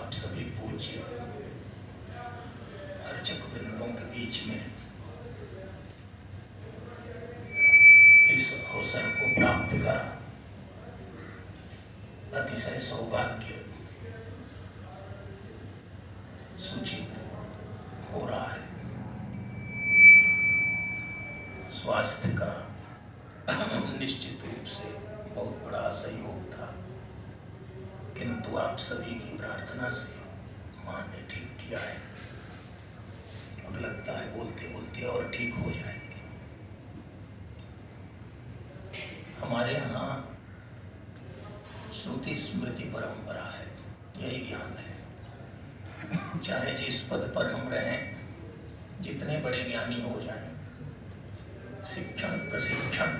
आप सभी पूज्य अर्चक वृंदों के बीच में इस अवसर को प्राप्त कर अतिशय सौभाग्य सूचित हो रहा है। स्वास्थ्य का निश्चित रूप से बहुत बड़ा सहयोग था, किंतु आप सभी की प्रार्थना से माँ ने ठीक किया है और लगता है बोलते बोलते और ठीक हो जाएंगे। हमारे यहाँ श्रुति स्मृति परंपरा है, यही ज्ञान है। चाहे जिस पद पर हम रहें, जितने बड़े ज्ञानी हो जाएं, शिक्षण प्रशिक्षण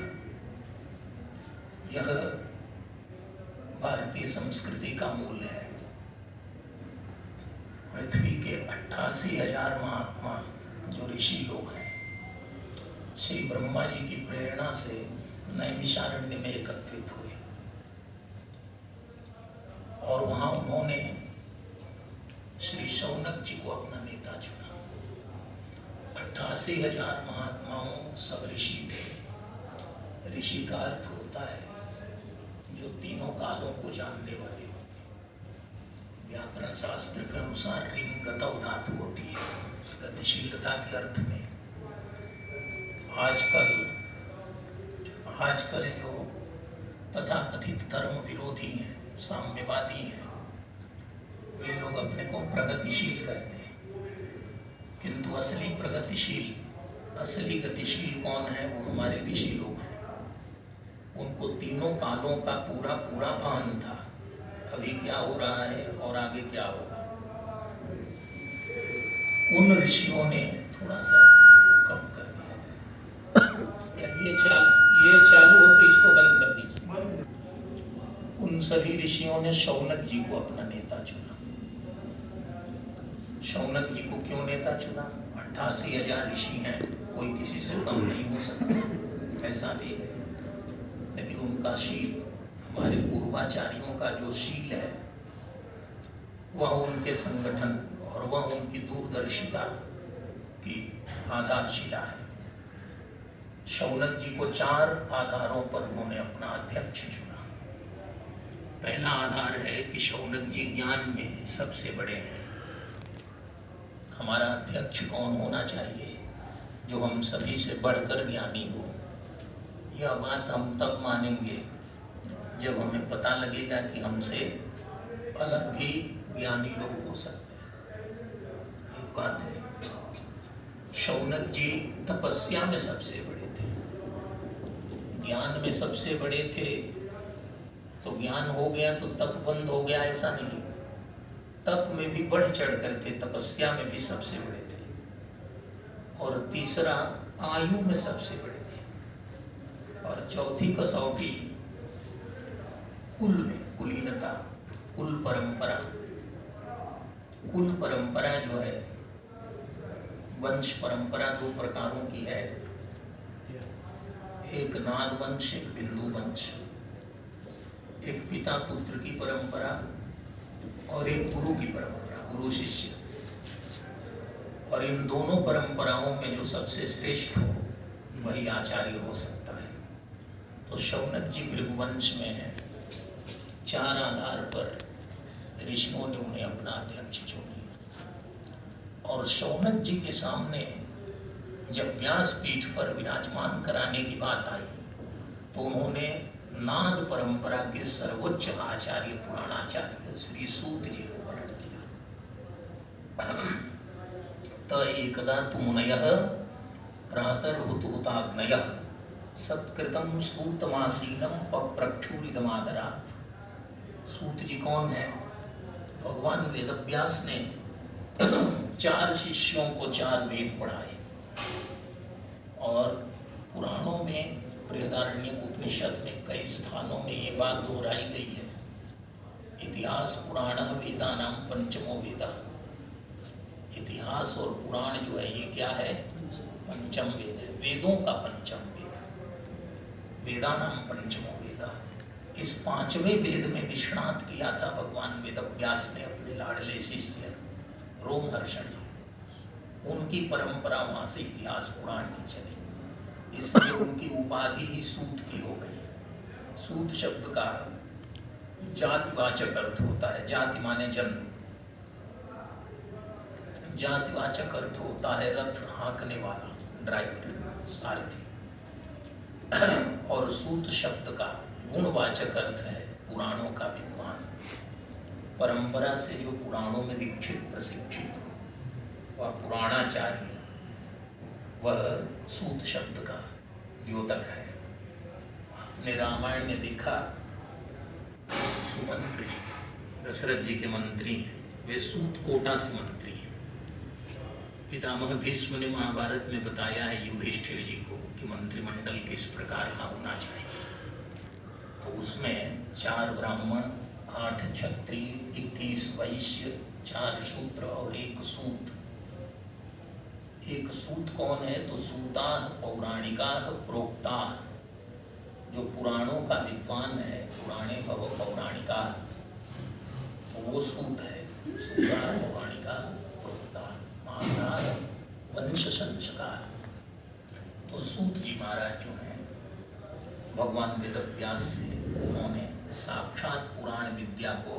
यह भारतीय संस्कृति का मूल है। पृथ्वी के 88,000 महात्मा जो ऋषि लोग हैं, श्री ब्रह्मा जी की प्रेरणा से नैमिषारण्य में एकत्रित हुए और वहां उन्होंने श्री शौनक जी को अपना नेता चुना। 88,000 महात्माओं सब ऋषि थे। ऋषि का अर्थ होता है जो तीनों कालों को जानने वाले होते हैं। व्याकरण शास्त्र के अनुसार रिंग गतौ धातु होती है गतिशीलता के अर्थ में। आजकल जो तथाकथित धर्म विरोधी हैं, साम्यवादी हैं, वे लोग अपने को प्रगतिशील कहते हैं, किंतु असली प्रगतिशील, असली गतिशील कौन है? वो हमारे ऋषि लोग हैं। उनको तीनों कालों का पूरा पूरा भान था, अभी क्या हो रहा है और आगे क्या होगा। उन ऋषियों ने थोड़ा सा कम कर दिया, ये चालू हो तो इसको बंद कर दीजिए। उन सभी ऋषियों ने शौनक जी को अपना नेता चुना। शौनक जी को क्यों नेता चुना? 88,000 ऋषि हैं, कोई किसी से कम नहीं हो सकता, ऐसा भी है। लेकिन उनका शील, हमारे पूर्वाचार्यों का जो शील है, वह उनके संगठन और वह उनकी दूरदर्शिता की आधारशिला है। शौनक जी को 4 आधारों पर उन्होंने अपना अध्यक्ष चुना। पहला आधार है कि शौनक जी ज्ञान में सबसे बड़े हैं। हमारा अध्यक्ष कौन होना चाहिए? जो हम सभी से बढ़कर ज्ञानी हो। यह बात हम तब मानेंगे जब हमें पता लगेगा कि हमसे अलग भी ज्ञानी लोग हो सकते हैं। एक बात है, शौनक जी तपस्या में सबसे बड़े थे, ज्ञान में सबसे बड़े थे। तो ज्ञान हो गया तो तप बंद हो गया, ऐसा नहीं। तप में भी बढ़ चढ़ कर थे, तपस्या में भी सबसे बड़े थे। और तीसरा, आयु में सबसे बड़े थे। और चौथी कसौटी कुल में, कुलीनता, कुल परंपरा। कुल परंपरा जो है, वंश परंपरा 2 प्रकारों की है, एक नाद वंश, एक बिंदु वंश। एक पिता पुत्र की परंपरा और एक गुरु की परंपरा, गुरु शिष्य। और इन दोनों परंपराओं में जो सबसे श्रेष्ठ हो वही आचार्य हो सकता है। तो शौनक जी भृगुवंश में है। 4 आधार पर ऋषियों ने उन्हें अपना अध्यक्ष चुना। और शौनक जी के सामने जब व्यासपीठ पर विराजमान कराने की बात आई तो उन्होंने नाद परंपरा के सर्वोच्च आचार्य, पुराणाचार्य श्री सूत जी को वर्ण किया। त एकदा तु मुनयः प्रातर्हुतहुताग्नयः सत्कृतं सूतमासीनं पप्रक्षुरिदमादरा। सूत जी कौन है? भगवान वेदव्यास ने 4 शिष्यों को 4 वेद पढ़ाए। और पुराणों में, बृहदारण्यक उपनिषद में कई स्थानों में ये बात दोहराई गई है। इतिहास पुराण वेदानां पंचमो वेदा। इतिहास और पुराण जो है, ये क्या है? पंचम वेद है, वेदों का पंचम वेद। वेदानां पंचमो वेदा। इस पांचवें वेद में निष्णात किया था भगवान वेदव्यास ने अपने लाडले शिष्य रोमहर्षण जी। उनकी परंपरा वहां से इतिहास पुराण की चली, इसलिए उनकी उपाधि ही सूत की हो गई। सूत शब्द का जातिवाचक अर्थ होता है, जाति माने जन्म, जातिवाचक अर्थ होता है रथ हाँकने वाला, ड्राइवर, सारथी। और सूत शब्द का गुणवाचक अर्थ है पुराणों का विद्वान, परंपरा से जो पुराणों में दीक्षित प्रशिक्षित हो वह पुराणाचार्य, वह सूत शब्द का द्योतक है। आपने रामायण में देखा सुमंत्र जी, दशरथ जी के मंत्री हैं, वे सूत कोटा से मंत्री हैं। पितामह भीष्म ने महाभारत में बताया है युधिष्ठिर जी को कि मंत्रिमंडल किस प्रकार का होना चाहिए। तो उसमें 4 ब्राह्मण, 8 क्षत्रिय, 21 वैश्य, 4 शूद्र और 1 सूत। एक सूत कौन है? तो सूता पौराणिका प्रोक्ता, जो पुराणों का विद्वान है, पुराणे भव पौराणिका, तो वो सूत है। सूता पौराणिका प्रोक्ता महाराज वंश संस्कार। तो सूत जी महाराज जो हैं भगवान वेदव्यास से उन्होंने साक्षात पुराण विद्या को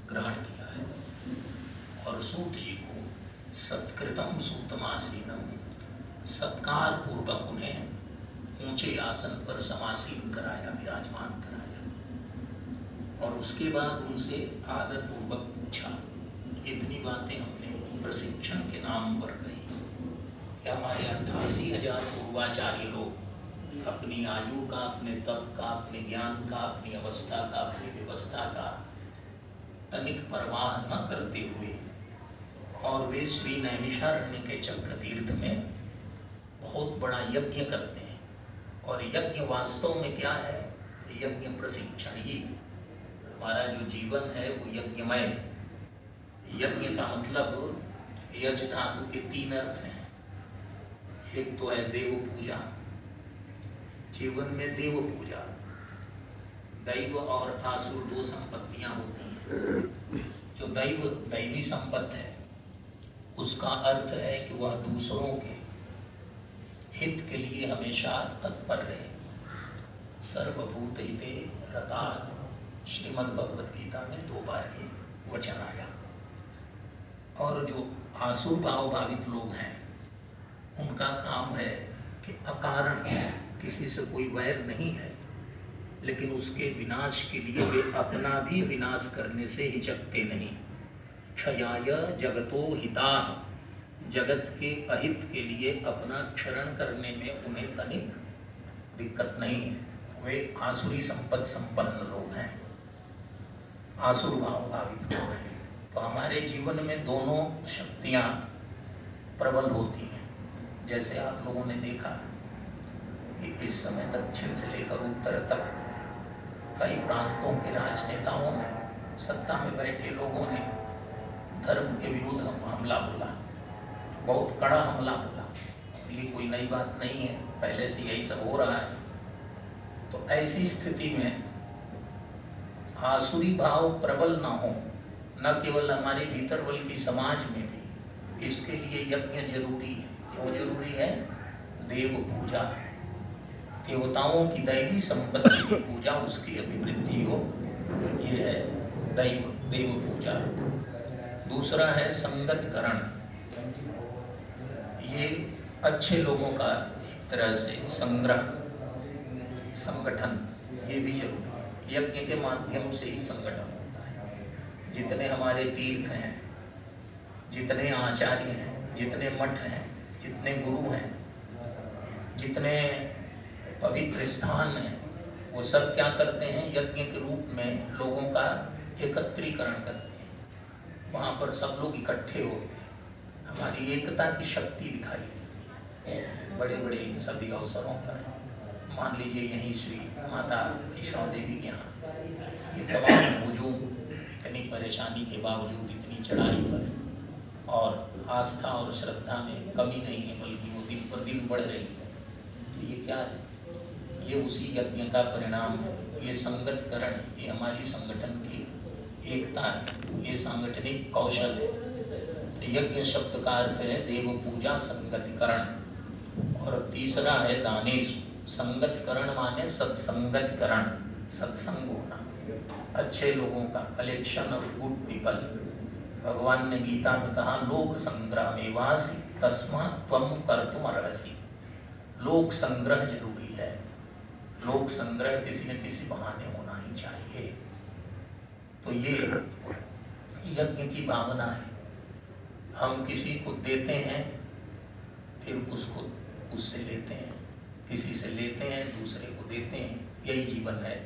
ग्रहण किया है। और सूत जी को सत्कृतम सूतमासीनम, सत्कार पूर्वक उन्हें ऊंचे आसन पर समासीन कराया, विराजमान कराया। और उसके बाद उनसे आदर पूर्वक पूछा। इतनी बातें हमने प्रशिक्षण के नाम पर कही कि हमारे 88,000 पूर्वाचार्य लोग अपनी आयु का, अपने तप का, अपने ज्ञान का, अपनी अवस्था का, अपनी व्यवस्था का तनिक परवाह न करते हुए, और वे श्री नैमिषारण्य के चक्र तीर्थ में बहुत बड़ा यज्ञ करते हैं। और यज्ञ वास्तव में क्या है? यज्ञ प्रशिक्षण ही। हमारा जो जीवन है वो यज्ञमय है। यज्ञ का मतलब यज धातु के 3 अर्थ हैं। एक तो है देव पूजा, जीवन में देव पूजा, दैव और आसुर 2 संपत्तियां होती हैं। जो दैवी संपत्ति है उसका अर्थ है कि वह दूसरों के हित के लिए हमेशा तत्पर रहे। सर्वभूत हिते रता, श्रीमद् भगवद गीता में 2 बार ये वचन आया। और जो आसुर भाव भावित लोग हैं उनका काम है कि अकारण, किसी से कोई वैर नहीं है, लेकिन उसके विनाश के लिए वे अपना भी विनाश करने से हिचकते नहीं। क्षयाय जगतो हिता, जगत के अहित के लिए अपना क्षरण करने में उन्हें तनिक दिक्कत नहीं है। वे आसुरी संपत्ति संपन्न लोग हैं, आसुर भाव भावित लोग हैं। तो हमारे जीवन में दोनों शक्तियाँ प्रबल होती हैं। जैसे आप लोगों ने देखा कि इस समय दक्षिण से लेकर उत्तर तक कई प्रांतों के राजनेताओं ने, सत्ता में बैठे लोगों ने धर्म के विरुद्ध हमला बोला, बहुत कड़ा हमला बोला। ये कोई नई बात नहीं है, पहले से यही सब हो रहा है। तो ऐसी स्थिति में आसुरी भाव प्रबल ना हो, न केवल हमारे भीतर बल्कि समाज में भी। इसके लिए यज्ञ जरूरी है। क्यों जरूरी है? देव पूजा, देवताओं की दैवी संपत्ति की पूजा, उसकी अभिवृद्धि हो, ये है देव पूजा। दूसरा है संगतकरण, ये अच्छे लोगों का एक तरह से संग्रह, संगठन, ये भी जरूरी। यज्ञ के माध्यम से ही संगठन होता है। जितने हमारे तीर्थ हैं, जितने आचार्य हैं, जितने मठ हैं, जितने गुरु हैं, जितने पवित्र स्थान हैं, वो सब क्या करते हैं? यज्ञ के रूप में लोगों का एकत्रीकरण करते हैं। वहाँ पर सब लोग इकट्ठे होते हैं, हमारी एकता की शक्ति दिखाई देती है। बड़े बड़े सभी अवसरों पर, मान लीजिए यहीं श्री माता वैष्णो देवी के यहाँ ये तमाम बुजुर्ग इतनी परेशानी के बावजूद, इतनी चढ़ाई पर, और आस्था और श्रद्धा में कमी नहीं है, बल्कि वो दिन पर दिन बढ़ रही है। तो ये क्या है? ये उसी यज्ञ का परिणाम है। ये संगतकरण है, ये हमारी संगठन की एकता है, ये सांगठनिक कौशल है। यज्ञ शब्द का अर्थ है देव पूजा संगतिकरण, और तीसरा है दानेश। संगतिकरण माने सत्संगतिकरण, सत्संग होना, अच्छे लोगों का, कलेक्शन ऑफ गुड पीपल। भगवान ने गीता में कहा लोक संग्रह में वासी तस्मात् त्वं कर्तुम अर्हसि। लोक संग्रह जरूरी है, लोक संग्रह किसी न किसी बहाने होना ही चाहिए। तो ये यज्ञ की भावना है। हम किसी को देते हैं फिर उसको उससे लेते हैं, किसी से लेते हैं दूसरे को देते हैं, यही जीवन है।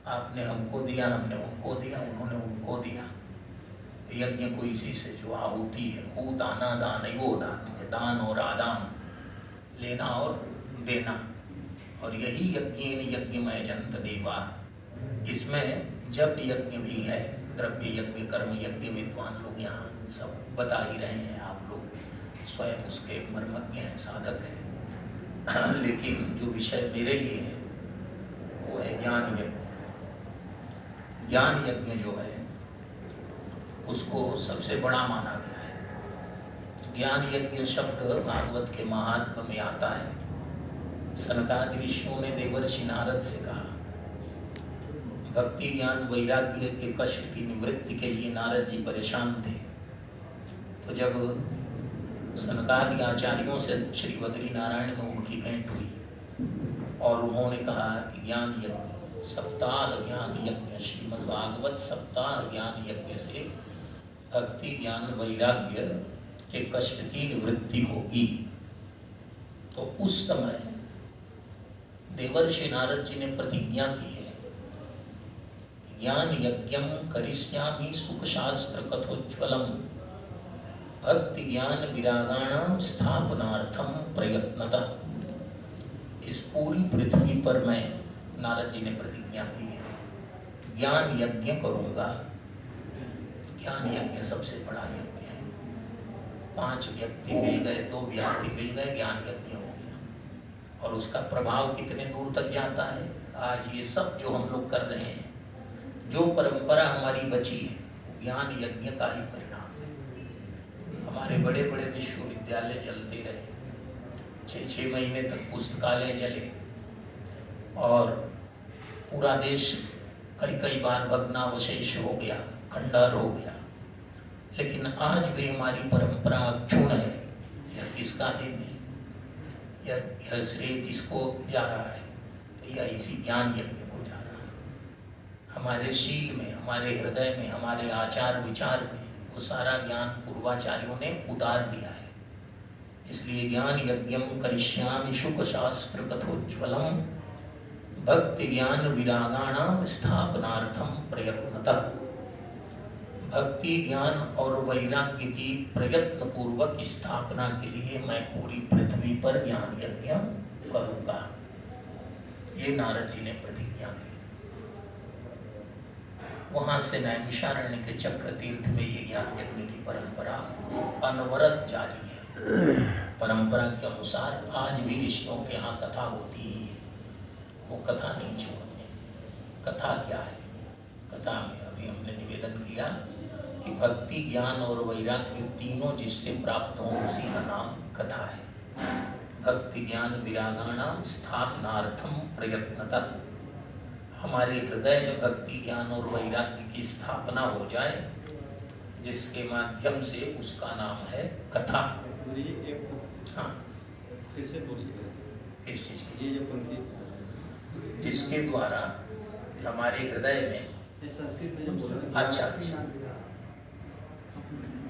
आपने हमको दिया, हमने उनको दिया, उन्होंने उनको दिया। यज्ञ को इसी से जो आहुति है वो दाना दानयो दात है, दान और आदान, लेना और देना। और यही यज्ञेन यज्ञमय जंत देवा। इसमें जब यज्ञ भी है, द्रव्य यज्ञ, कर्म यज्ञ, विद्वान लोग यहाँ सब बता ही रहे हैं, आप लोग स्वयं उसके मर्मज्ञ हैं, साधक हैं। लेकिन जो विषय मेरे लिए है वो है ज्ञान यज्ञ। ज्ञान यज्ञ जो है उसको सबसे बड़ा माना गया है। ज्ञान यज्ञ शब्द भागवत के महात्म्य में आता है। सनकादि ऋषियों ने देवर्षि नारद से कहा, भक्ति ज्ञान वैराग्य के कष्ट की निवृत्ति के लिए नारद जी परेशान थे। तो जब सनकादि आचार्यों से श्री बद्री नारायण में उनकी भेंट हुई और उन्होंने कहा कि ज्ञान यज्ञ, सप्ताह ज्ञान यज्ञ, श्रीमद्भागवत सप्ताह ज्ञान यज्ञ से भक्ति ज्ञान वैराग्य के कष्ट की निवृत्ति होगी। तो उस समय देवर्षि नारद जी ने प्रतिज्ञा की है, ज्ञान यज्ञम करिष्यामि सुख शास्त्र कथोज्वलम भक्ति ज्ञान विरागाणाम स्थापनार्थम प्रयत्नतः। इस पूरी पृथ्वी पर मैं, नारद जी ने प्रतिज्ञा की है, ज्ञान यज्ञ करूंगा। ज्ञान यज्ञ सबसे बड़ा यज्ञ है। 5 व्यक्ति मिल गए, 2 व्यक्ति मिल गए, ज्ञान यज्ञ हो गया। और उसका प्रभाव कितने दूर तक जाता है। आज ये सब जो हम लोग कर रहे हैं, जो परंपरा हमारी बची है, ज्ञान यज्ञ का ही परिणाम है। हमारे बड़े बड़े विश्वविद्यालय चलते रहे, 6-6 महीने तक पुस्तकालय चले और पूरा देश कई बार भग्नावशेष हो गया, खंडहर हो गया। लेकिन आज भी हमारी परंपरा अक्षुण्ण है। यह किसका दिन है, यह श्रेय किसको जा रहा है, तो यह इसी ज्ञान यज्ञ को जा रहा है। हमारे शील में, हमारे हृदय में, हमारे आचार विचार में वो सारा ज्ञान पूर्वाचार्यों ने उतार दिया है। इसलिए ज्ञान यज्ञम करिष्यामि शुक शास्त्र कथोज्वलम भक्ति ज्ञान विरागाणाम स्थापनार्थम प्रयत्नतः। भक्ति ज्ञान और वैराग्य की प्रयत्न पूर्वक स्थापना के लिए मैं पूरी पृथ्वी पर ज्ञान यज्ञ करूंगा। ये नारद जी ने प्रतिज्ञा की। वहां से नैमिषारण्य के चक्र तीर्थ में ये ज्ञान यज्ञ की परंपरा अनवरत जारी है। परंपरा के अनुसार आज भी ऋषियों के यहाँ कथा होती ही है, वो कथा नहीं छोड़ते। कथा क्या है, कथा में अभी हमने निवेदन किया कि भक्ति ज्ञान और वैराग्य तीनों जिससे प्राप्त हों उसी का नाम कथा है। भक्ति ज्ञान विरागाणाम स्थापनार्थम प्रयत्नतः। हमारे हृदय में भक्ति ज्ञान और वैराग्य की स्थापना हो जाए, जिसके माध्यम से उसका नाम है कथा। हाँ, किससे बोलिए, किस चीज की? ये जो पंक्ति जिसके द्वारा हमारे हृदय में, अच्छा,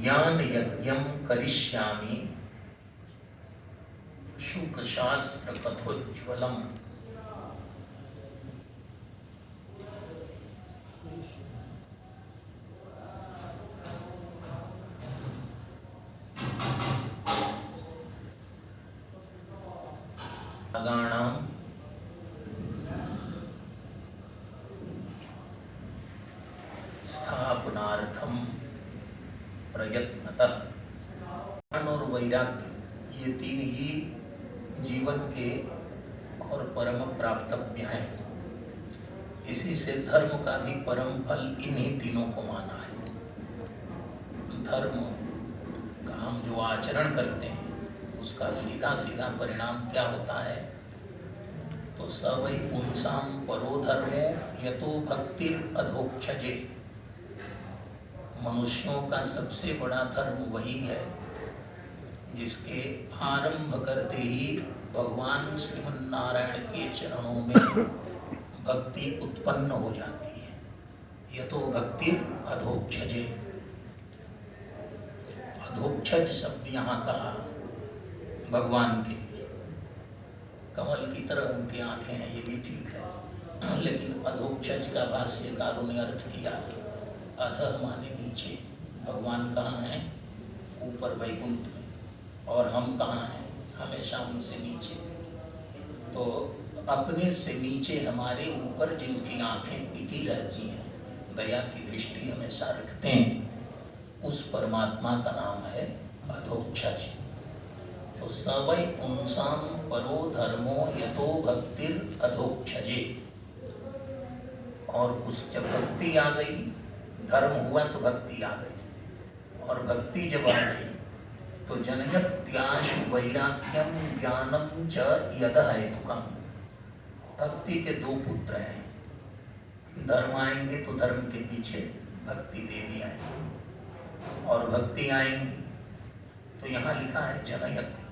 ज्ञान यज्ञम करिष्यामि शुक शास्त्र कथोज्वलम। अगाणाम स्थापनार्थम प्रयत्नतः। ज्ञान और वैराग्य ये तीन ही जीवन के और परम प्राप्तव्य हैं। इसी से धर्म का भी परम फल इन्हीं तीनों को माना है। धर्म का हम जो आचरण करते हैं उसका सीधा सीधा परिणाम क्या होता है? तो स वै पुंसाम परो धर्मो यतो भक्तिर अधोक्षजे। मनुष्यों का सबसे बड़ा धर्म वही है जिसके आरंभ करते ही भगवान श्रीमन नारायण के चरणों में भक्ति उत्पन्न हो जाती है। यतो भक्तिर अधोक्षजे। अधोक्षज शब्द यहाँ कहा भगवान के लिए। कमल की तरह उनकी आंखें हैं, ये भी ठीक है, लेकिन अधोक्षज का भाष्यकारों ने अर्थ किया अधः माने नीचे। भगवान कहाँ हैं? ऊपर वैकुंठ में, और हम कहाँ हैं? हमेशा उनसे नीचे। तो अपने से नीचे हमारे ऊपर जिनकी आंखें टिकी रहती हैं, दया की दृष्टि हमेशा रखते हैं, उस परमात्मा का नाम है अधोक्षज। तो स वै पुंसाम परो धर्मो यतो भक्तिर अधोक्षजे। और उस जब भक्ति आ गई, धर्म हुआ तो भक्ति आ गई, और भक्ति जब आ गई तो जनयत्याशु वैराग्यम ज्ञानम च यदः हेतुकम। भक्ति के दो पुत्र हैं। धर्म आएंगे तो धर्म के पीछे भक्ति देवी आएंगी, और भक्ति आएंगी तो यहाँ लिखा है जनयति।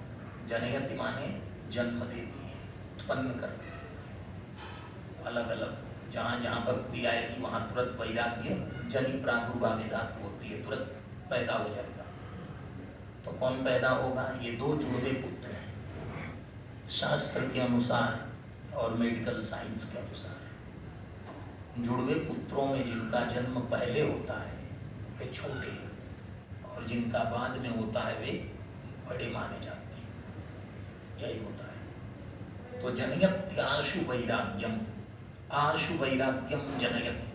जनयति माने जन्म देती है, उत्पन्न करती है। अलग अलग जहाँ जहाँ भक्ति आएगी वहाँ तुरंत वैराग्य जनि प्रादुर्भाव धातु होती है, तुरंत पैदा हो जाएगा। तो कौन पैदा होगा? ये दो जुड़वे पुत्र हैं शास्त्र के अनुसार और मेडिकल साइंस के अनुसार। जुड़वे पुत्रों में जिनका जन्म पहले होता है वे छोटे, और जिनका बाद में होता है वे बड़े माने जाते हैं। यही होता है। तो जनयति आशु वैराग्यम, आशु वैराग्यम जनयति।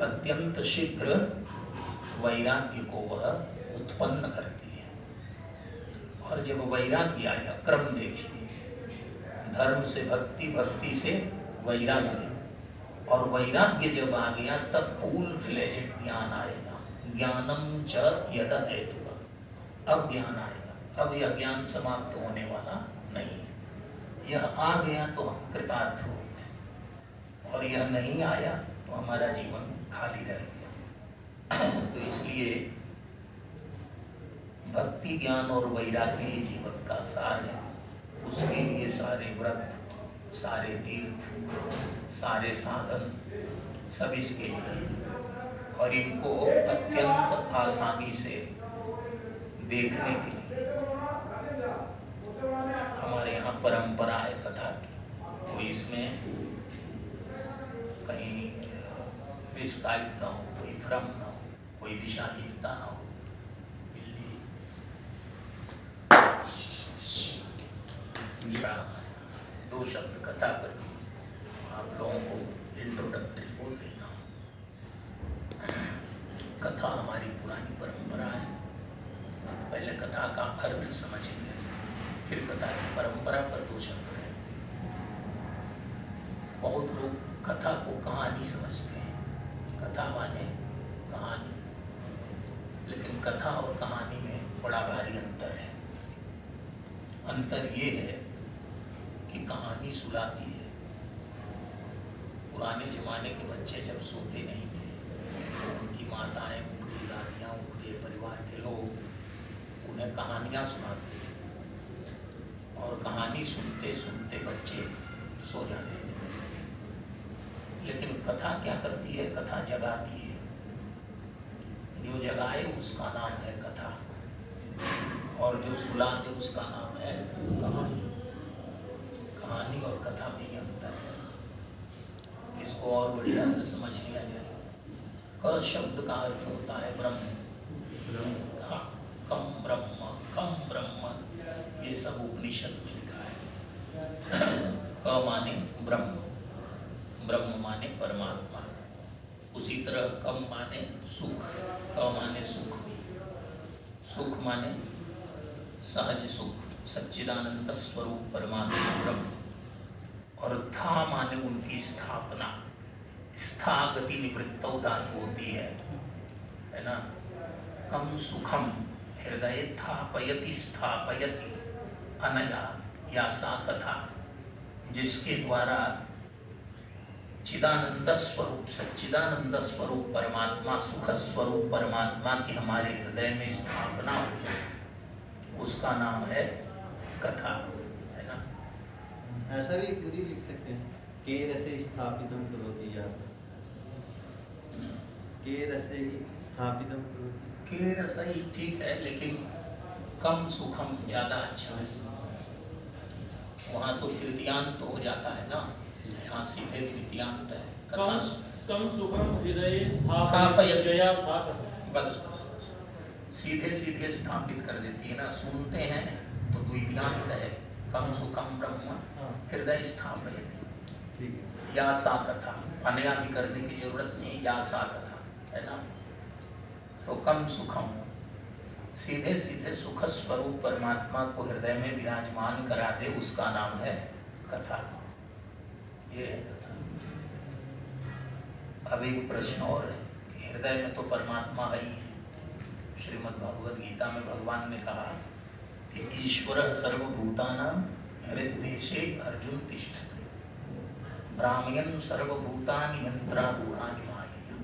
अत्यंत शीघ्र वैराग्य को वह उत्पन्न करती है। और जब वैराग्य आया, क्रम देखिए, धर्म से भक्ति, भक्ति से वैराग्य, और वैराग्य जब आ गया तब फुल फ्लेजेड ज्ञान आएगा। ज्ञानम च यदः हेतुकम। अब ज्ञान आएगा। अब यह ज्ञान समाप्त होने वाला नहीं है। यह आ गया तो हम कृतार्थ हो गए, और यह नहीं आया तो हमारा जीवन खाली रह गया। तो इसलिए भक्ति, ज्ञान और वैराग्य ही जीवन का सार है। उसके लिए सारे व्रत, सारे तीर्थ, सारे साधन सब इसके लिए, और इनको अत्यंत आसानी से देखने के लिए हमारे यहाँ परंपरा है कथा की। कोई इसमें कहीं मिसगाइड ना हो, कोई भ्रम ना हो, कोई दिशाहीनता ना हो। दो शब्द कथा पर आप लोगों को इंट्रोडक्टरी बोल देता हूँ। कथा हमारी पुरानी परंपरा है। पहले कथा का अर्थ समझेंगे, फिर कथा की परंपरा पर दो शब्द हैं। बहुत लोग कथा को कहानी समझते हैं। कथा माने कहानी, लेकिन कथा और कहानी में बड़ा भारी अंतर है। अंतर ये है कि कहानी सुलाती है। पुराने जमाने के बच्चे जब सोते नहीं थे तो उनकी माताएं, उनकी दादियाँ, उनके परिवार के लोग उन्हें कहानियाँ सुनाते थे, और कहानी सुनते सुनते बच्चे सो जाते थे। लेकिन कथा क्या करती है? कथा जगाती है। जो जगाए उसका नाम है कथा, और जो सुला दे उसका नाम है कहानी। कहानी और कथा में ही अंतर है। इसको और बढ़िया से समझ लिया जाए। क शब्द का अर्थ होता है ब्रह्म। कम ब्रह्म, कम ब्रह्म, ये सब उपनिषद में लिखा है। क माने ब्रह्म, ब्रह्म माने परमात्मा। उसी तरह कम माने सुख, क माने सुख, सुख माने सहज सुख, सच्चिदानंद स्वरूप परमात्मा ब्रह्म। और था माने उनकी स्थापना, स्था गति निवृत्तौ धातु होती है ना। कम सुखम हृदय स्थापयति स्थापयति अनया या सा कथा, जिसके द्वारा चिदानंद स्वरूप सच्चिदानंद स्वरूप परमात्मा सुख स्वरूप परमात्मा की हमारे हृदय में स्थापना हो जाए, उसका नाम है कथा, है ना। ऐसा भी पूरी लिख सकते हैं, के रसे स्थापितम करोति या सा, के रसे स्थापितम करोति। के रस ही ठीक है, लेकिन कम सुखम ज्यादा अच्छा है। वहाँ तो तृतीयांत तो हो जाता है ना, यहाँ सीधे तृतीयांत है। कथा कम सुखम हृदय स्थापयति या सा कथा। बस बस बस सीधे सीधे स्थापित कर देती है ना। सुनते हैं तो द्वितीयांत है, कम सुखम ब्रह्म हृदय स्थापयति, ठीक है। या सा कथा, अनया भी करने की जरूरत नहीं, या सा कथा, है ना। तो कम सुखम सीधे सीधे सुख स्वरूप परमात्मा को हृदय में विराजमान करा दे, उसका नाम है कथा। ये है कथा। अब एक प्रश्न और है कि हृदय में तो परमात्मा है ही है। श्रीमद् भगवद गीता में भगवान ने कहा कि ईश्वर सर्वभूतानां हृद्देशे अर्जुन तिष्ठति भ्रामयन् सर्वभूतानि यंत्रारूढ़ानि मायया।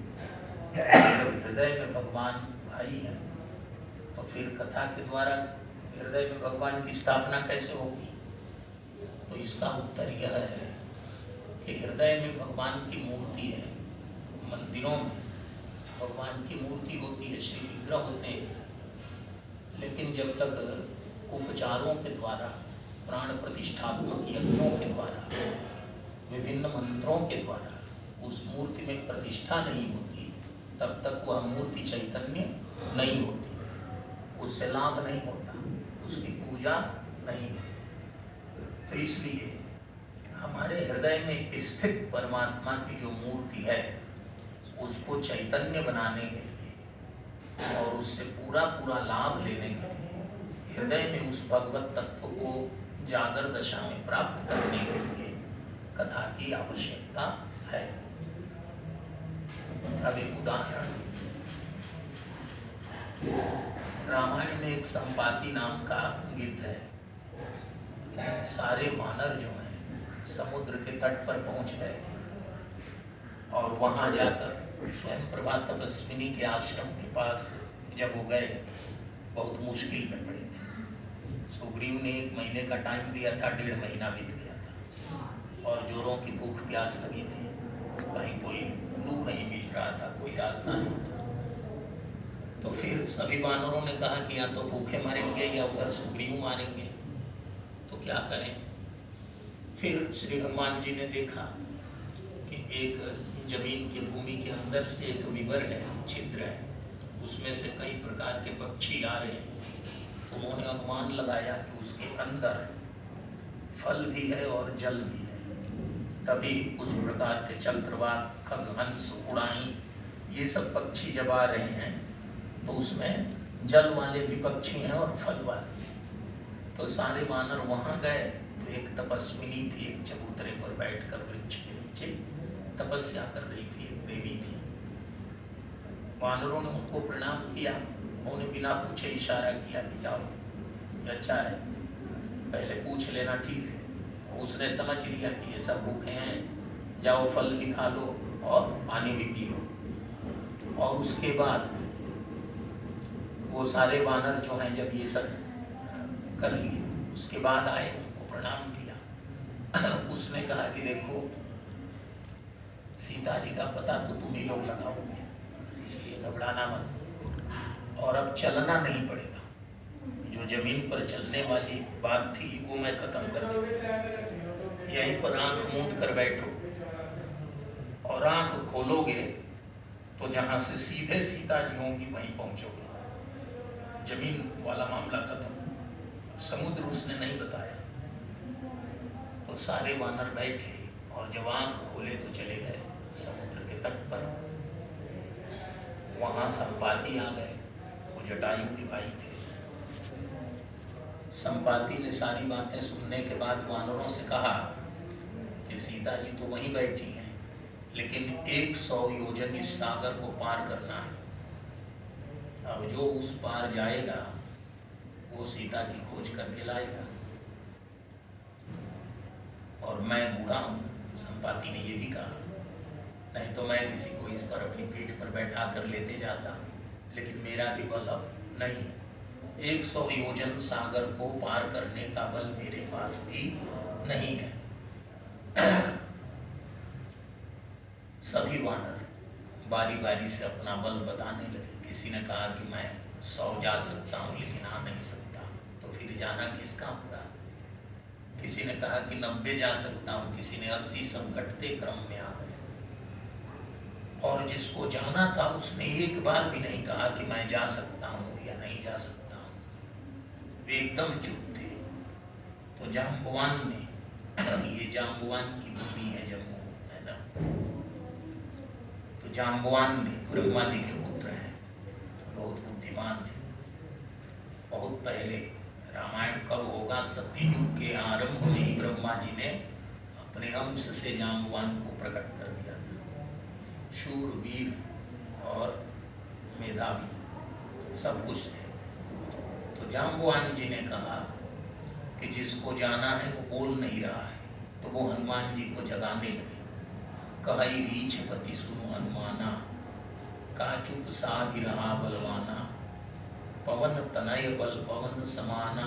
जब हृदय में भगवान भाई है तो फिर कथा के द्वारा हृदय में भगवान की स्थापना कैसे होगी? तो इसका उत्तर यह है कि हृदय में भगवान की मूर्ति है। मंदिरों में भगवान की मूर्ति होती है, श्री विग्रह होते हैं, लेकिन जब तक उपचारों के द्वारा, प्राण प्रतिष्ठात्मक यज्ञों के द्वारा, विभिन्न मंत्रों के द्वारा उस मूर्ति में प्रतिष्ठा नहीं होती, तब तक वह मूर्ति चैतन्य नहीं होती, उससे लाभ नहीं होता, उसकी पूजा नहीं होती। तो इसलिए हमारे हृदय में स्थित परमात्मा की जो मूर्ति है, उसको चैतन्य बनाने के लिए और उससे पूरा पूरा लाभ लेने के लिए, हृदय में उस भगवत तत्व को जागर दशा में प्राप्त करने के लिए कथा की आवश्यकता है। अब एक उदाहरण, रामायण में एक संपाति नाम का गिद्ध है। सारे वानर जो हैं समुद्र के तट पर पहुंच गए और वहां जाकर स्वयं प्रभा तपस्विनी के आश्रम के पास जब वो गए, बहुत मुश्किल में पड़े थे। सुग्रीव ने 1 महीने का टाइम दिया था, 1.5 महीना बीत गया था और जोरों की भूख प्यास लगी थी, कहीं कोई लू नहीं मिल रहा था, कोई रास्ता नहीं था। तो फिर सभी वानरों ने कहा कि या तो भूखे मरेंगे या उधर सुग्रीव मारेंगे, तो क्या करें। फिर श्री हनुमान जी ने देखा कि एक जमीन की भूमि के अंदर से एक विवर है, छिद्र है, उसमें से कई प्रकार के पक्षी आ रहे हैं। तो उन्होंने अनुमान लगाया कि उसके अंदर फल भी है और जल भी है। तभी उस प्रकार के चक्रवात, खगहंस, उड़ाई, ये सब पक्षी जब आ रहे हैं तो उसमें जल वाले भी पक्षी हैं और फल वाले। तो सारे वानर वहाँ गए तो एक तपस्विनी थी, एक चबूतरे पर बैठकर वृक्ष के नीचे तपस्या कर रही थी, एक देवी थी। वानरों ने उनको प्रणाम किया, उन्होंने बिना पूछे इशारा किया कि जाओ, ये अच्छा है, पहले पूछ लेना ठीक है। उसने समझ लिया कि ये सब भूखे हैं, जाओ फल भी खा लो और पानी भी पी लो। और उसके बाद वो सारे वानर जो हैं जब ये सब कर लिए, उसके बाद आए, उनको प्रणाम किया। उसने कहा कि देखो, सीता जी का पता तो तुम ही लोग लगाओगे, इसलिए घबराना मत, और अब चलना नहीं पड़ेगा। जो जमीन पर चलने वाली बात थी वो मैं खत्म कर दूंगा। यहीं पर आंख मूंद कर बैठो और आंख खोलोगे तो जहां से सीधे सीता जी होंगी वहीं पहुंचोगे। जमीन वाला मामला खत्म। समुद्र उसने नहीं बताया। तो सारे वानर बैठे और जब आंख खोले तो चले गए समुद्र के तट पर। वहां संपाति आ गए, वो जटायु के भाई थे। संपाति ने सारी बातें सुनने के बाद वानरों से कहा कि सीता जी तो वहीं बैठी हैं, लेकिन 100 योजन इस सागर को पार करना है। अब जो उस पार जाएगा वो सीता की खोज करके लाएगा। और मैं बूढ़ा हूँ, संपाति ने ये भी कहा, नहीं तो मैं किसी को इस पर अपनी पीठ पर बैठा कर लेते जाता, लेकिन मेरा भी बल अब नहीं है। 100 योजन सागर को पार करने का बल मेरे पास भी नहीं है। सभी वानर बारी बारी से अपना बल बताने लगे। किसी ने कहा कि मैं 100 जा सकता हूँ लेकिन आ नहीं सकता, तो फिर जाना किसका होगा। किसी ने कहा कि 90 जा सकता हूँ, किसी ने 80, सब घटते क्रम में आ गए। और जिसको जाना था उसने एक बार भी नहीं कहा कि मैं जा सकता हूँ या नहीं जा सकता हूँ। वे एकदम चुप थे। तो जाम्बवान ने, ये जाम्बवान की भूमि है जम्मू, है ना, तो जाम्बवान ने, ब्रह्मा जी के पुत्र हैं, बहुत बुद्धिमान है। बहुत पहले, रामायण कब होगा, सत्ययुग के आरंभ में ही ब्रह्मा जी ने अपने अंश से जाम्बवान को प्रकट कर दिया था। शूरवीर और मेधावी सब कुछ थे। तो जाम्बवान जी ने कहा कि जिसको जाना है वो बोल नहीं रहा है, तो वो हनुमान जी को जगाने लगे। कही रीछ पति सुनु हनुमाना, का चुप साधि रहा बलवाना, पवन तनय बल पवन समाना,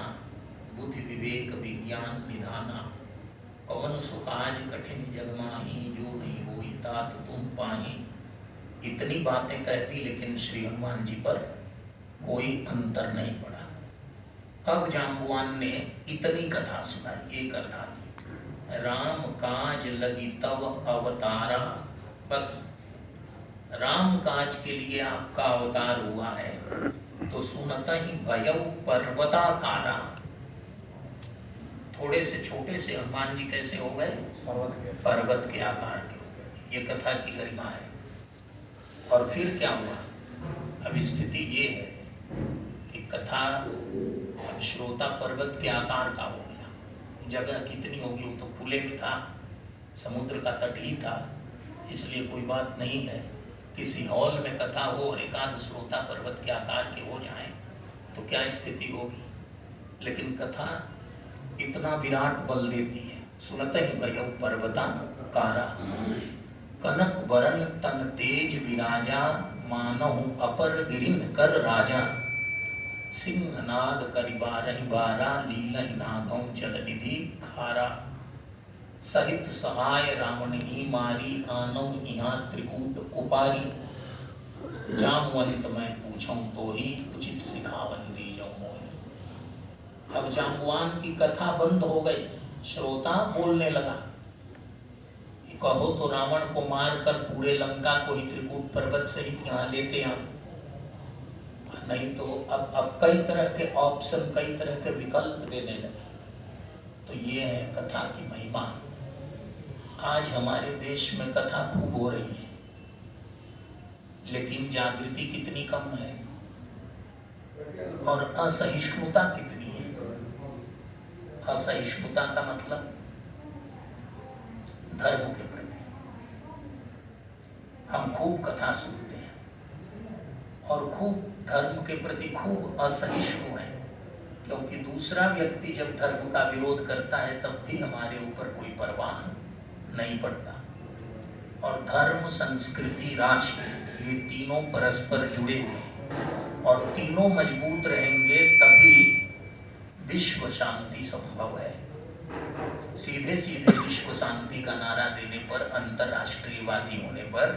बुद्धि विवेक विज्ञान निधाना, पवन सुकाज कठिन जगमाही, जो नहीं होई तात तुम पाही। इतनी बातें कहती, लेकिन श्री हनुमान जी पर कोई अंतर नहीं पड़ा। अब जाम्बवान ने इतनी कथा सुनाई, एक अर्धानी, राम काज लगी तव अवतारा, बस राम काज के लिए आपका अवतार हुआ है, तो सुनता ही भयउ पर्वताकारा। थोड़े से छोटे से हनुमान जी कैसे हो गए, पर्वत के आकार के हो गए। ये कथा की गरिमा है। और फिर क्या हुआ, अब स्थिति ये है कि कथा अब श्रोता पर्वत के आकार का हो गया। जगह कितनी होगी, वो तो खुले में था, समुद्र का तट ही था, इसलिए कोई बात नहीं है। किसी हॉल में कथा हो और एकाध श्रोता पर्वत के आकार के हो जाएं तो क्या स्थिति होगी। लेकिन कथा इतना विराट बल देती है। सुनते ही भयउ पर्वता कारा, कनक वरन तन तेज विराजा, मानहु अपर गिरिन कर राजा, सिंहनाद करि बारहि बारा, लीलहि नागौ जलनिधि खारा, सहित सहाय रावण ही मारी, आनौ इहाँ त्रिकूट उपारी, जामवंत मैं पूछूं तो ही, उचित सिखावन दीजौ मोहि। अब जाम्बवान की कथा बंद हो गई, श्रोता बोलने लगा, कहो तो रावण को मारकर पूरे लंका को ही त्रिकूट पर्वत सहित यहाँ लेते हैं, नहीं तो अब कई तरह के ऑप्शन, कई तरह के विकल्प देने लगे। तो ये है कथा की महिमा। आज हमारे देश में कथा खूब हो रही है, लेकिन जागृति कितनी कम है और असहिष्णुता कितनी है। असहिष्णुता का मतलब धर्म के प्रति। हम खूब कथा सुनते हैं और खूब धर्म के प्रति खूब असहिष्णु हैं, क्योंकि दूसरा व्यक्ति जब धर्म का विरोध करता है तब भी हमारे ऊपर कोई परवाह नहीं पड़ता। और धर्म, संस्कृति, राष्ट्र, ये तीनों परस्पर जुड़े हुए हैं और तीनों मजबूत रहेंगे तभी विश्व शांति संभव है। सीधे सीधे विश्व शांति का नारा देने पर, अंतरराष्ट्रीयवादी होने पर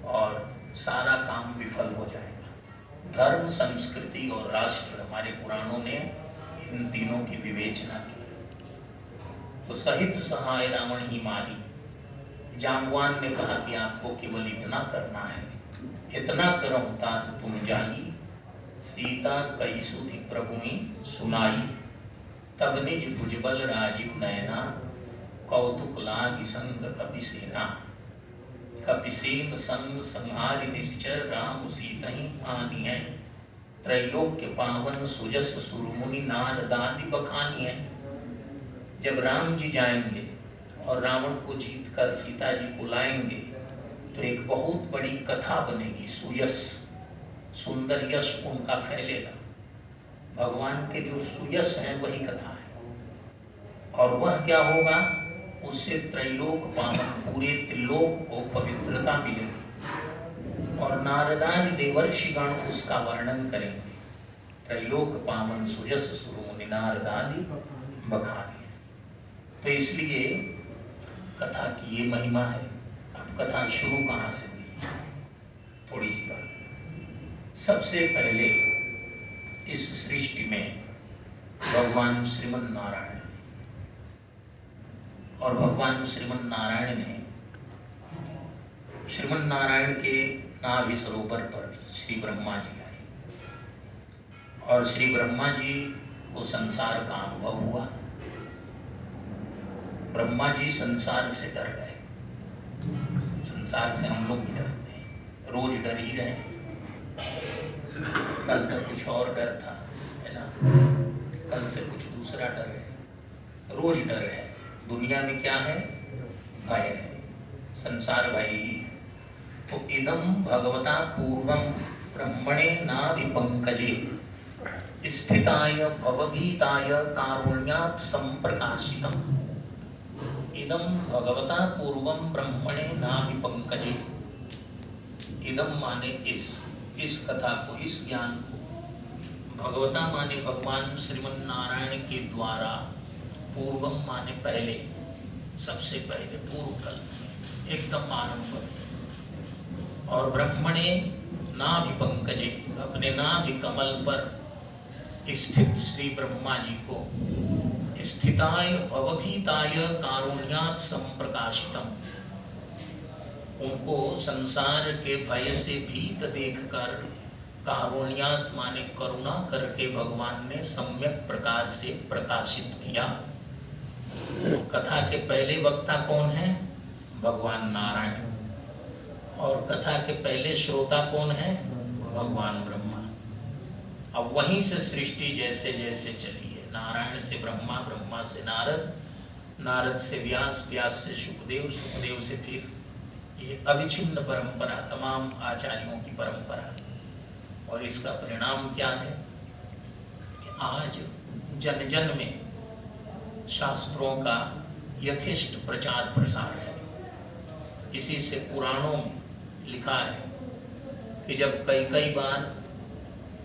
और सारा काम विफल हो जाएगा। धर्म, संस्कृति और राष्ट्र, हमारे पुराणों ने इन तीनों की विवेचना की। तो सहित सहाय रावण ही मारी। जाम्बवान ने कहा कि आपको केवल इतना करना है, इतना करो तात तुम जाई, सीता कई सुधि प्रभुई सुनाई, तब निज भुजबल राजीव नयना, कौतुक लाग संग कपिसेना, कपिसेन संग संहारि निश्चय, राम सीतहि आनी है, त्रैलोक्य पावन सुजस सुरमुनि, नारदादि बखानी है। जब राम जी जाएंगे और रावण को जीत कर सीता जी को लाएंगे तो एक बहुत बड़ी कथा बनेगी, सुयश, सुंदर यश उनका फैलेगा। भगवान के जो सुयश हैं वही कथा है। और वह क्या होगा, उससे त्रैलोक पावन, पूरे त्रिलोक को पवित्रता मिलेगी। और नारदादि देवर्षिगण उसका वर्णन करेंगे। त्रैलोक पावन सुजस सुरमुनि नारदादि बखाने। तो इसलिए कथा की ये महिमा है। अब कथा शुरू कहाँ से हुई, थोड़ी सी बात। सबसे पहले इस सृष्टि में भगवान श्रीमन नारायण, और भगवान श्रीमन नारायण ने श्रीमन नारायण के नाभि सरोवर पर श्री ब्रह्मा जी आए और श्री ब्रह्मा जी को संसार का अनुभव हुआ। ब्रह्मा जी संसार से डर गए। संसार से हम लोग भी डरते हैं, रोज डर ही रहे। कल तक कुछ और डर था, है ना, कल से कुछ दूसरा डर है, रोज डर है। दुनिया में क्या है, भय है, संसार भय ही है। तो इदम भगवता पूर्वम ब्रह्मणे नाभिपंकजे स्थिताय भवभीताय कारुण्यात् संप्रकाशितम्। इदम भगवता पूर्वम ब्रह्मणे नाभिपंकजे। इदम माने इस कथा को, इस ज्ञान को, भगवता माने भगवान श्रीमन नारायण के द्वारा, पूर्वम माने पहले, सबसे पहले, पूर्व कल, एकदम आरंभ में। और ब्रह्मणे नाभि पंकजे, अपने नाभि कमल पर स्थित श्री ब्रह्मा जी को स्थिताय भवभीताय कारुण्यात् संप्रकाशितम्, उनको संसार के भय से भीत देखकर, कारुण्यात् माने करुणा करके भगवान ने सम्यक प्रकार से प्रकाशित किया। तो कथा के पहले वक्ता कौन है, भगवान नारायण। और कथा के पहले श्रोता कौन है, भगवान ब्रह्मा। अब वहीं से सृष्टि जैसे जैसे चली है, नारायण से ब्रह्मा, ब्रह्मा से नारद, नारद से व्यास, व्यास से सुखदेव, सुखदेव से फिर ये अविच्छिन्न परंपरा, तमाम आचार्यों की परंपरा। और इसका परिणाम क्या है कि आज जन जन में शास्त्रों का यथेष्ट प्रचार प्रसार है। इसी से पुराणों में लिखा है कि जब कई बार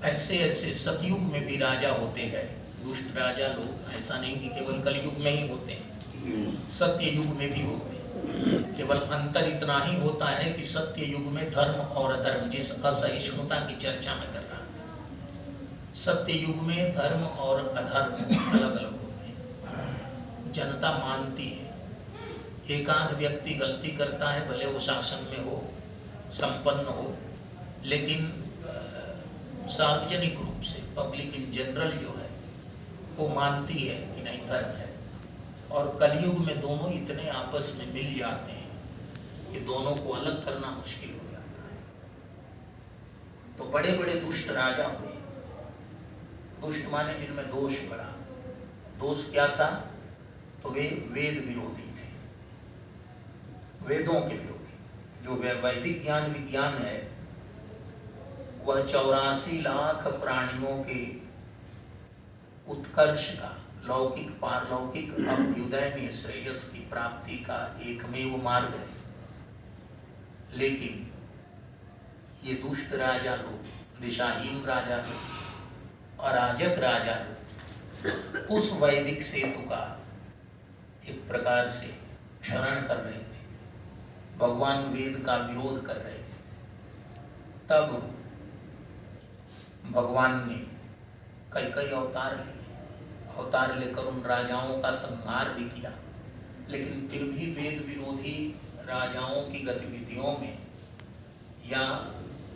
ऐसे ऐसे सतयुग में भी राजा होते गए, दुष्ट राजा लोग, ऐसा नहीं कि केवल कलयुग में ही होते हैं, सत्य युग में भी होते हैं। केवल अंतर इतना ही होता है कि सत्य युग में धर्म और अधर्म, जिस असहिष्णुता की चर्चा में कर रहा था, सत्य युग में धर्म और अधर्म अलग अलग होते हैं। जनता मानती है, एकाध व्यक्ति गलती करता है, भले वो शासन में हो, संपन्न हो, लेकिन सार्वजनिक रूप से पब्लिक इन जनरल जो है वो मानती है कि नहीं धर्म है। और कलयुग में दोनों इतने आपस में मिल जाते हैं कि दोनों को अलग करना मुश्किल हो जाता है। तो बड़े बड़े दुष्ट राजा हुए। दुष्ट माने जिनमें दोष बड़ा। दोष क्या था, तो वे वेद विरोधी थे, वेदों के विरोधी। जो वैदिक ज्ञान विज्ञान है वह 84 लाख प्राणियों के उत्कर्ष का, लौकिक पारलौकिक अभ्युदय में श्रेयस की प्राप्ति का एकमेव मार्ग है। लेकिन ये दुष्ट राजा लोग, दिशाहीन राजा लोग, अराजक राजा लोग उस वैदिक सेतु का एक प्रकार से क्षरण कर रहे थे, भगवान वेद का विरोध कर रहे थे। तब भगवान ने कई अवतार लिए, अवतार लेकर उन राजाओं का संहार भी किया। लेकिन फिर भी वेद विरोधी राजाओं की गतिविधियों में या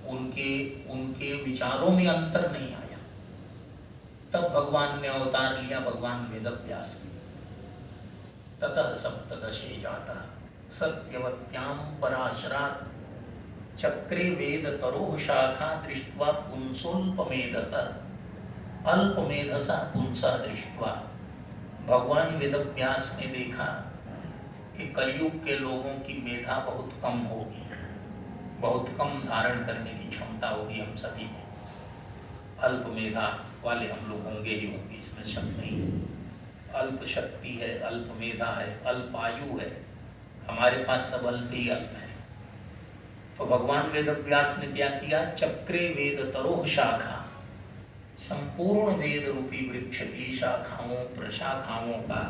उनके विचारों में अंतर नहीं आया। तब भगवान ने अवतार लिया, भगवान वेदव्यास ने। ततः सप्तदशे जाता सत्यवत्याम पराशरात् चक्रे वेद तरोह शाखा दृष्ट्वा पुंसोल्पमेधसा अल्पमेधसा पुंसा दृष्ट्वा। भगवान वेदव्यास ने देखा कि कि कलयुग के लोगों की मेधा बहुत कम होगी, बहुत कम धारण करने की क्षमता होगी हम सभी में। अल्प मेधा वाले हम लोग होंगे ही होंगे, इसमें शक नहीं है। अल्प शक्ति है, अल्प मेधा है, अल्प आयु है, हमारे पास सब अल्प ही अल्प है। तो भगवान वेदव्यास ने क्या किया? चक्रे वेद तरोह शाखा, संपूर्ण वेद रूपी वृक्ष की शाखाओं प्रशाखाओं का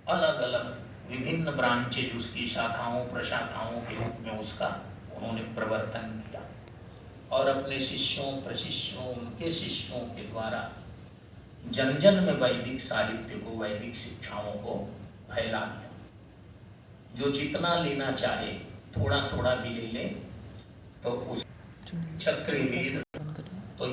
अलग अलग विभिन्न ब्रांचेज, उसकी शाखाओं प्रशाखाओं के रूप में उसका उन्होंने प्रवर्तन किया और अपने शिष्यों प्रशिष्यों उनके शिष्यों के द्वारा जन जन में वैदिक साहित्य को, वैदिक शिक्षाओं को फैला दिया। जो जितना लेना चाहे थोड़ा थोड़ा भी ले ले, तो उस चक्र वेद